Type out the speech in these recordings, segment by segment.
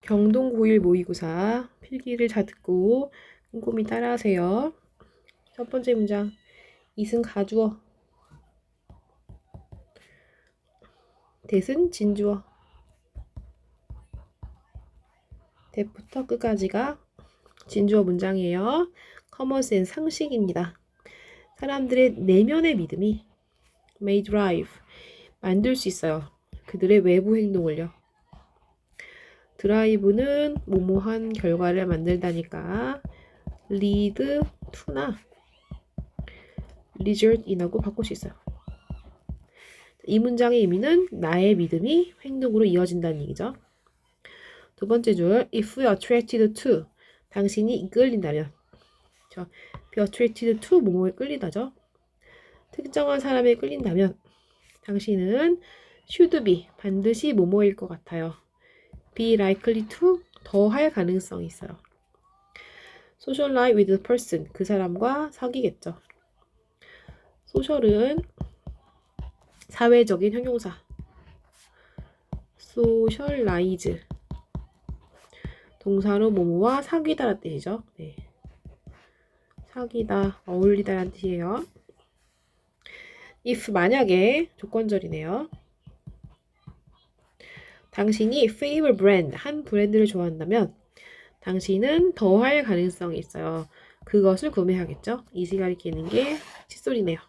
경동 고1 모의고사 필기를 잘 듣고 꼼꼼히 따라하세요. 첫 번째 문장. 이승 가주어. 대은 진주어. 대부터 끝까지가 진주어 문장이에요. 커먼센스 상식입니다. 사람들의 내면의 믿음이 may drive 만들 수 있어요. 그들의 외부 행동을요. 드라이브는 뭐뭐한 결과를 만들다니까 lead to나 result in하고 바꿀 수 있어요. 이 문장의 의미는 나의 믿음이 행동으로 이어진다는 얘기죠. 두 번째 줄 if we attracted to 당신이 이끌린다면 be attracted to 뭐뭐에 끌리다죠. 특정한 사람에 끌린다면 당신은 should be 반드시 뭐뭐일 것 같아요. be likely to 더 할 가능성이 있어요. socialize with the person 그 사람과 사귀겠죠. social은 사회적인 형용사 socialize 동사로 뭐뭐와 사귀다라는 뜻이죠. 네. 사귀다, 어울리다라는 뜻이에요. if 만약에 조건절이네요. 당신이 favorite brand 한 브랜드를 좋아한다면 당신은 더 할 가능성이 있어요. 그것을 구매하겠죠. 이시 가리키는 게 칫솔이네요.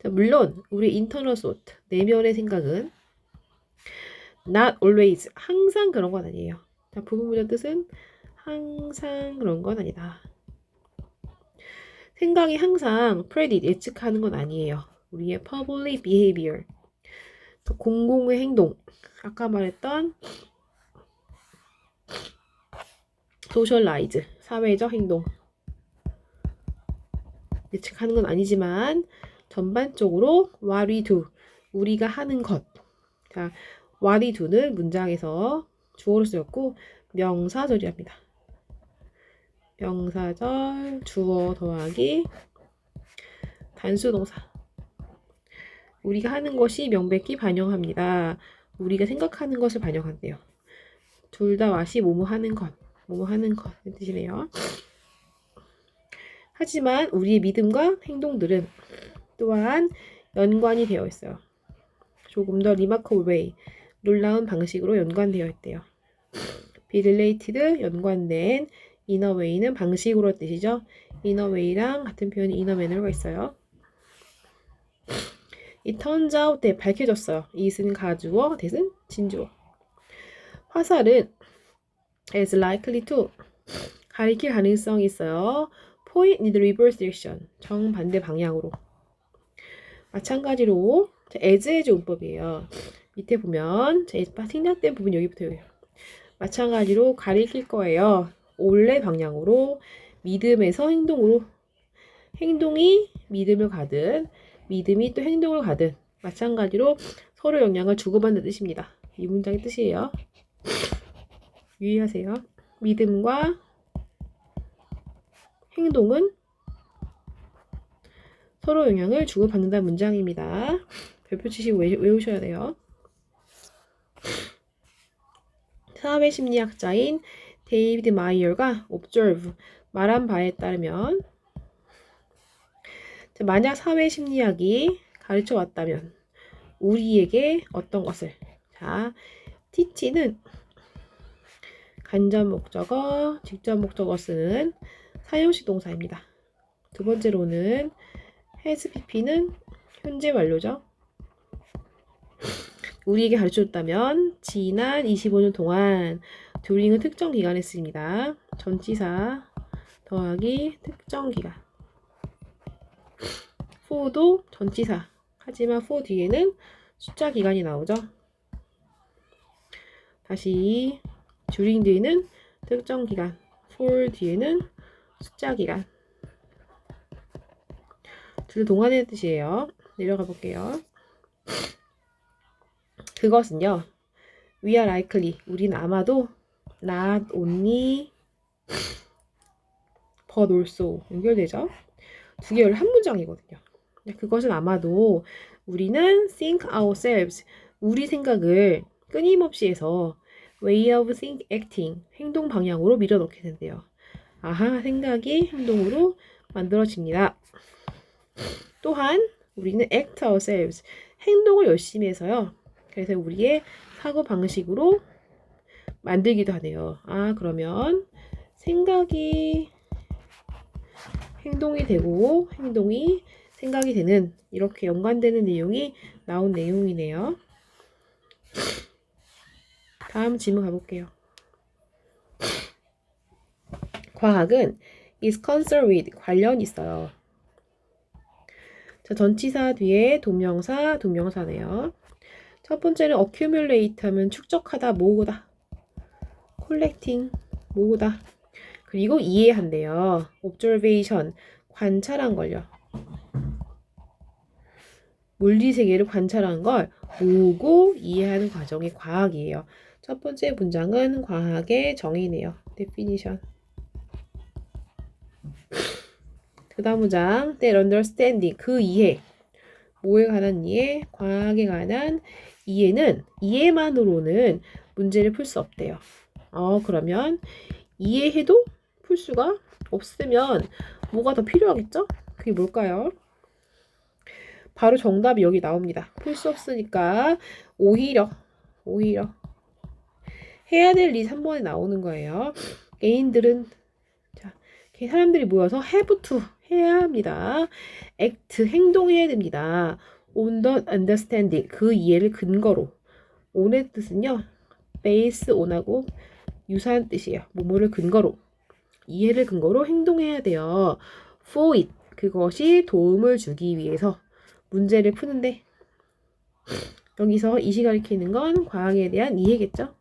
자, 물론 우리 internal thought 내면의 생각은 not always 항상 그런 건 아니에요. 자, 부분 문장 뜻은 항상 그런 건 아니다. 생각이 항상 predict 예측하는 건 아니에요. 우리의 public behavior 공공의 행동 아까 말했던 socialize 사회적 행동 예측하는 건 아니지만 전반적으로 what we do 우리가 하는 것 자, what we do는 문장에서 주어로 쓰였고 명사절이랍니다. 명사절 주어 더하기 단수동사 우리가 하는 것이 명백히 반영합니다. 우리가 생각하는 것을 반영한대요. 둘 다 왓이 뭐뭐 하는 것 뭐뭐 하는 것 뜻이네요. 하지만 우리의 믿음과 행동들은 또한 연관이 되어 있어요. 조금 더 remarkable way, 놀라운 방식으로 연관되어 있대요. be related, 연관된, in a way는 방식으로 뜻이죠. in a way랑 같은 표현이 in a manner가 있어요. It turns out that 밝혀졌어요. it은 가주어, that은 진주어. 화살은 is likely to 가리킬 가능성이 있어요. point in the reverse direction. 정반대 방향으로. 마찬가지로 as 운법이에요. 밑에 보면 생략된 부분 여기부터예요. 마찬가지로 가리킬 거예요. 원래 방향으로 믿음에서 행동으로 행동이 믿음을 가든 믿음이 또 행동을 가든 마찬가지로 서로 영향을 주고받는 뜻입니다. 이 문장의 뜻이에요. 유의하세요. 믿음과 행동은 서로 영향을 주고받는다는 문장입니다. 별표 치시고 외우셔야 돼요. 사회심리학자인 데이비드 마이어가 observe, 말한 바에 따르면 만약 사회심리학이 가르쳐 왔다면 우리에게 어떤 것을 자, teach는 간접 목적어, 직접 목적어 쓰는 사용식 동사입니다. 두 번째로는 has pp는 현재 완료죠. 우리에게 가르쳐줬다면 지난 25년 동안 during은 특정 기간에 쓰입니다. 전치사 더하기 특정 기간 for도 전치사 하지만 for 뒤에는 숫자 기간이 나오죠. 다시 during 뒤에는 특정 기간 for 뒤에는 숫자 기간 둘 동안의 뜻이에요. 내려가 볼게요. 그것은요. We are likely. 우린 아마도 not only but also 연결되죠. 두 개를 한 문장이거든요. 그것은 아마도 우리는 think ourselves. 우리 생각을 끊임없이 해서 way of acting, 행동 방향으로 밀어넣게 된대요. 아하, 생각이 행동으로 만들어집니다. 또한 우리는 act ourselves, 행동을 열심히 해서요. 그래서 우리의 사고 방식으로 만들기도 하네요. 아, 그러면 생각이 행동이 되고 행동이 생각이 되는 이렇게 연관되는 내용이 나온 내용이네요. 다음 질문 가볼게요. 과학은 is concerned with, 관련 있어요. 자, 전치사 뒤에 동명사, 동명사네요. 첫 번째는 accumulate 하면 축적하다, 모으다. collecting, 모으다. 그리고 이해한대요. observation, 관찰한 걸요. 물리세계를 관찰한 걸 모으고 이해하는 과정이 과학이에요. 첫 번째 문장은 과학의 정의네요. definition. 그 다음 문장, that understanding, 그 이해. 뭐에 관한 이해? 과학에 관한 이해는 이해만으로는 문제를 풀 수 없대요. 그러면 이해해도 풀 수가 없으면 뭐가 더 필요하겠죠? 그게 뭘까요? 바로 정답이 여기 나옵니다. 풀 수 없으니까 오히려 해야 될 일이 3번에 나오는 거예요. 개인들은 자, 사람들이 모여서 have to 해야 합니다. act 행동해야 됩니다. on the understanding 그 이해를 근거로. on의 뜻은요. base on하고 유사한 뜻이에요. 뭐뭐를 근거로. 이해를 근거로 행동해야 돼요. for it 그것이 도움을 주기 위해서 문제를 푸는데 여기서 이시 가리키는 건 과학에 대한 이해겠죠?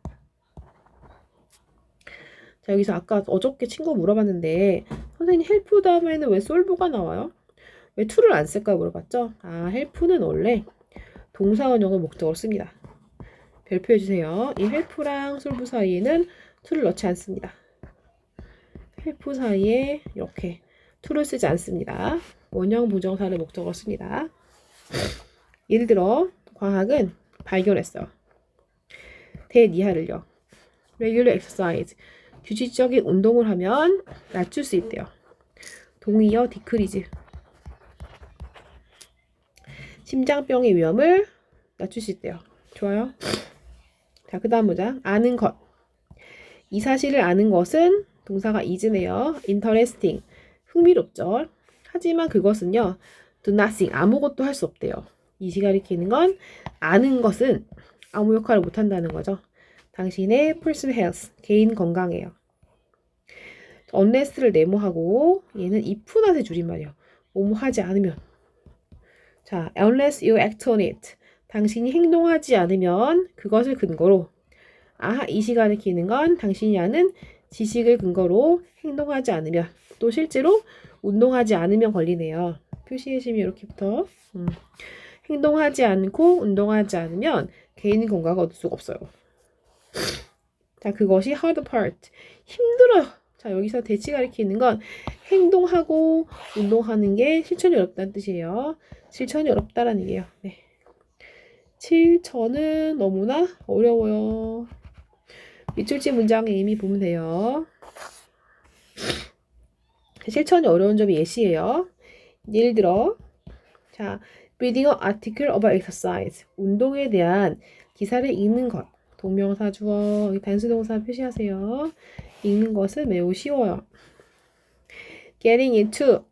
자, 여기서 아까 어저께 친구가 물어봤는데 선생님 헬프 다음에는 왜 솔브가 나와요? 왜 to를 안 쓸까 물어봤죠? 아, 헬프는 원래 동사원형을 목적으로 씁니다. 별표해 주세요. 이 헬프랑 솔브 사이에는 to를 넣지 않습니다. 헬프 사이에 이렇게 to를 쓰지 않습니다. 원형 부정사를 목적으로 씁니다. 예를 들어 과학은 발견했어요. 대니하를요. regular exercise 규칙적인 운동을 하면 낮출 수 있대요. 동의어 decrease 심장병의 위험을 낮출 수 있대요. 좋아요. 자, 그 다음 문장 아는 것. 이 사실을 아는 것은 동사가 is네요. interesting 흥미롭죠. 하지만 그것은요 do nothing 아무것도 할 수 없대요. 이시 가리키는 건 아는 것은 아무 역할을 못한다는 거죠. 당신의 personal health, 개인 건강이에요. unless를 네모하고 얘는 if not의 줄임말이에요. 뭐뭐 하지 않으면. 자, unless you act on it. 당신이 행동하지 않으면 그것을 근거로. 아하, 이시 가리키는 건 당신이 아는 지식을 근거로 행동하지 않으면. 또 실제로 운동하지 않으면 걸리네요. 표시해주시면 이렇게부터. 행동하지 않고 운동하지 않으면 개인 건강을 얻을 수가 없어요. 자, 그것이 hard part. 힘들어요. 자, 여기서 대치 가리키는 건 행동하고 운동하는 게 실천이 어렵다는 뜻이에요. 실천이 어렵다라는 얘기예요. 네. 실천은 너무나 어려워요. 밑줄치 문장에 이미 보면 돼요. 실천이 어려운 점이 예시예요. 예를 들어, 자, reading an article about exercise. 운동에 대한 기사를 읽는 것. 동명사 주어, 단수동사 표시하세요. 읽는 것은 매우 쉬워요. getting into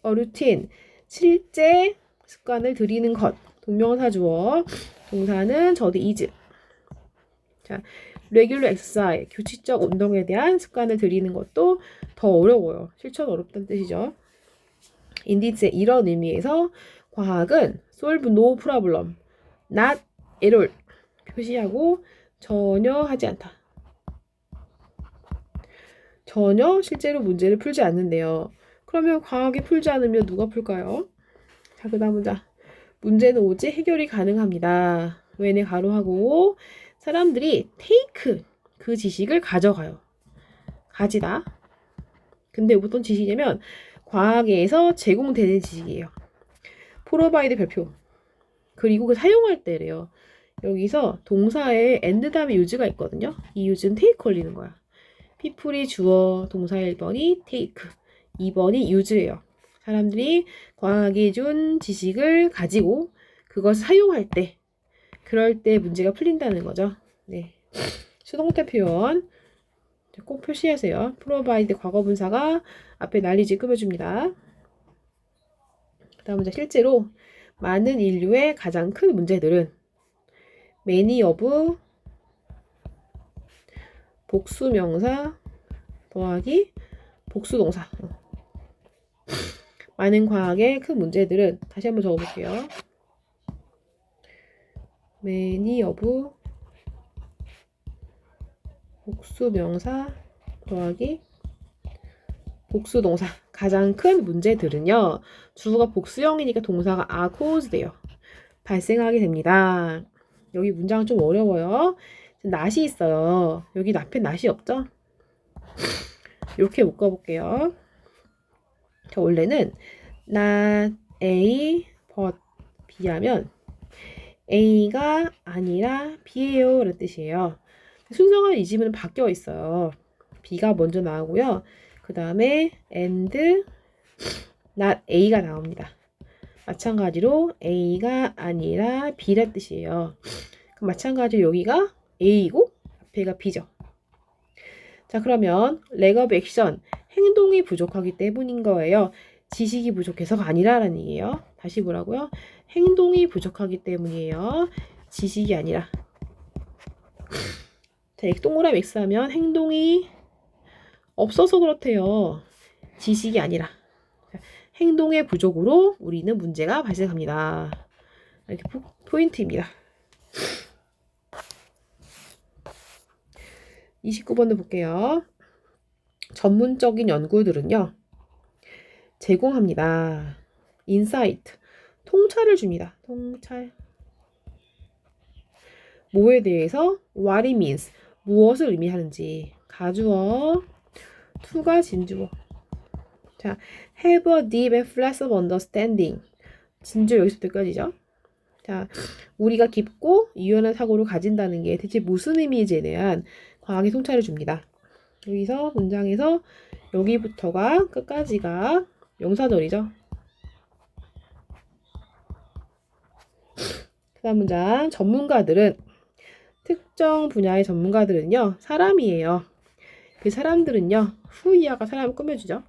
a routine. 실제 습관을 들이는 것. 동명사 주어. 동사는 저도 is. 자, regular exercise. 규칙적 운동에 대한 습관을 들이는 것도 더 어려워요. 실천 어렵다는 뜻이죠. indeed, 이런 의미에서 과학은 solve no problem, not at all 표시하고 전혀 하지 않다. 전혀 실제로 문제를 풀지 않는데요. 그러면 과학이 풀지 않으면 누가 풀까요? 자, 그 다음 문제는 오직 해결이 가능합니다. 왜네 가로하고 사람들이 take 그 지식을 가져가요. 가지다. 근데 어떤 지식이냐면 과학에서 제공되는 지식이에요. provide 별표. 그리고 그 사용할 때래요. 여기서 동사에 and 다음에 use가 있거든요. 이 use는 take 걸리는 거야. people이 주어, 동사 1번이 take, 2번이 use예요. 사람들이 과학이 준 지식을 가지고 그것을 사용할 때, 그럴 때 문제가 풀린다는 거죠. 네. 수동태 표현 꼭 표시하세요. provide 과거분사가 앞에 난리지 꾸며줍니다. 그 다음 실제로 많은 인류의 가장 큰 문제들은 many of 복수명사 더하기 복수동사. 많은 과학의 큰 문제들은 다시 한번 적어볼게요. many of 복수명사 더하기 복수동사. 가장 큰 문제들은요. 주어가 복수형이니까 동사가 are caused 돼요. 발생하게 됩니다. 여기 문장 좀 어려워요. not이 있어요. 여기 앞에 not이 없죠? 이렇게 묶어볼게요. 자, 원래는 not A but B 하면 A가 아니라 B예요 라는 뜻이에요. 순서가 이 집은 바뀌어 있어요. B가 먼저 나오고요. 그 다음에 and not A가 나옵니다. 마찬가지로 A가 아니라 B란 뜻이에요. 그럼 마찬가지로 여기가 A이고 앞에가 B죠. 자, 그러면 lack of action, 행동이 부족하기 때문인 거예요. 지식이 부족해서가 아니라라는 얘기예요. 다시 뭐라고요? 행동이 부족하기 때문이에요. 지식이 아니라. 자, 동그라미 X 하면 행동이 없어서 그렇대요. 지식이 아니라. 자, 행동의 부족으로 우리는 문제가 발생합니다. 이렇게 포인트입니다. 29번도 볼게요. 전문적인 연구들은요. 제공합니다. 인사이트, 통찰을 줍니다. 통찰. 뭐에 대해서? what it means, 무엇을 의미하는지. 가주어, to가 진주어. 자, have a deep and flexible understanding. 진주 여기서부터까지죠. 자, 우리가 깊고 유연한 사고를 가진다는 게 대체 무슨 의미인지에 대한 과학의 통찰을 줍니다. 여기서 문장에서 여기부터가 끝까지가 명사절이죠. 그 다음 문장, 전문가들은, 특정 분야의 전문가들은요, 사람이에요. 그 사람들은요, 후이아가 사람을 꾸며주죠.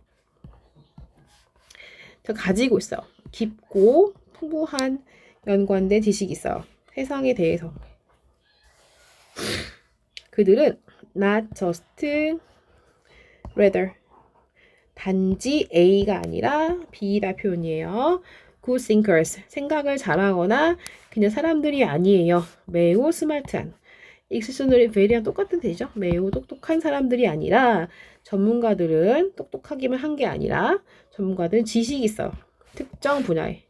가지고 있어요. 깊고 풍부한 연관된 지식이 있어요. 세상에 대해서. 그들은 not just, rather. 단지 A가 아니라 B라 표현이에요. good thinkers. 생각을 잘하거나 그냥 사람들이 아니에요. 매우 스마트한. exceptionally very랑 똑같은 뜻이죠. 매우 똑똑한 사람들이 아니라 전문가들은 똑똑하기만 한 게 아니라 전문가들은 지식이 있어요. 특정 분야에.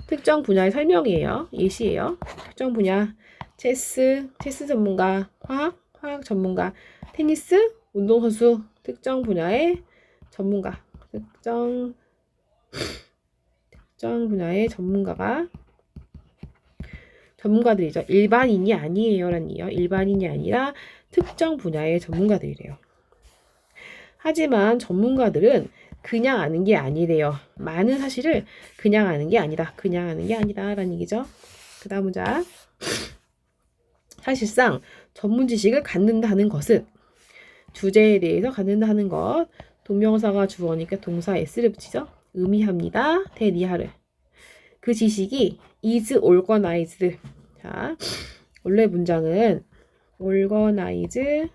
특정 분야의 설명이에요. 예시예요. 특정 분야. 체스 전문가. 화학 전문가. 테니스, 운동선수. 특정 분야의 전문가. 특정 분야의 전문가들이죠. 일반인이 아니에요 라는 얘기예요. 일반인이 아니라 특정 분야의 전문가들이래요. 하지만 전문가들은 그냥 아는 게 아니래요. 많은 사실을 그냥 아는 게 아니다. 그냥 아는 게 아니다 라는 얘기죠. 그 다음 문장. 사실상 전문 지식을 갖는다는 것은 주제에 대해서 갖는다는 것. 동명사가 주어니까 동사 s를 붙이죠. 의미합니다. 대리하를. 그 지식이 is organized. 자, 원래 문장은 organize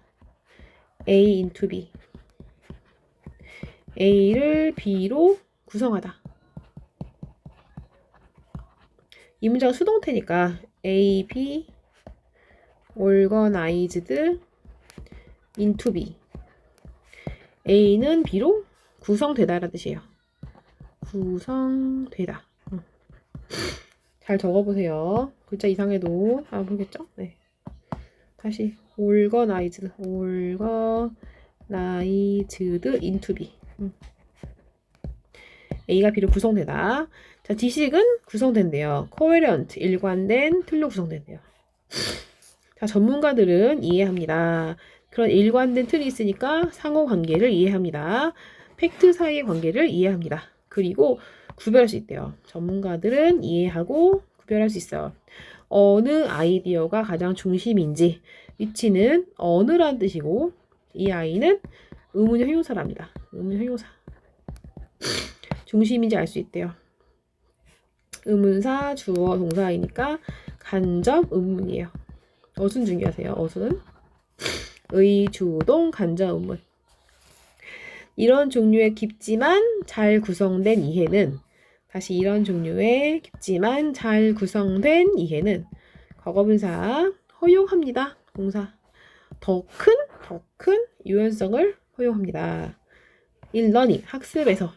A into B. A를 B로 구성하다. 이 문장은 수동태니까 A, B organized into B. A는 B로 구성되다라는 뜻이에요. 구성되다. 잘 적어보세요. 글자 이상해도 모르겠죠? 네. 다시 organized into B. A가 B로 구성되다. 자, 지식은 구성된대요. coherent, 일관된 틀로 구성된대요. 자, 전문가들은 이해합니다. 그런 일관된 틀이 있으니까 상호관계를 이해합니다. 팩트 사이의 관계를 이해합니다. 그리고 구별할 수 있대요. 전문가들은 이해하고 구별할 수 있어요. 어느 아이디어가 가장 중심인지, 위치는 어느란 뜻이고, 이 아이는 의문형 형용사랍니다. 의문형 형용사. 중심인지 알 수 있대요. 의문사, 주어, 동사이니까 간접 의문이에요. 어순 중요하세요. 어순은 의, 주, 동, 간접 의문. 이런 종류의 깊지만 잘 구성된 이해는, 다시 이런 종류의 깊지만 잘 구성된 이해는 과거분사 허용합니다. 동사. 더 큰 유연성을 허용합니다. in learning, 학습에서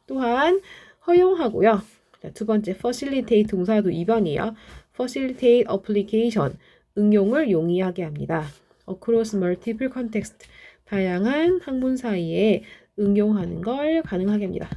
또한 허용하고요. 자, 두 번째, facilitate 동사도 2번이에요. facilitate application, 응용을 용이하게 합니다. across multiple context, 다양한 학문 사이에 응용하는 걸 가능하게 합니다.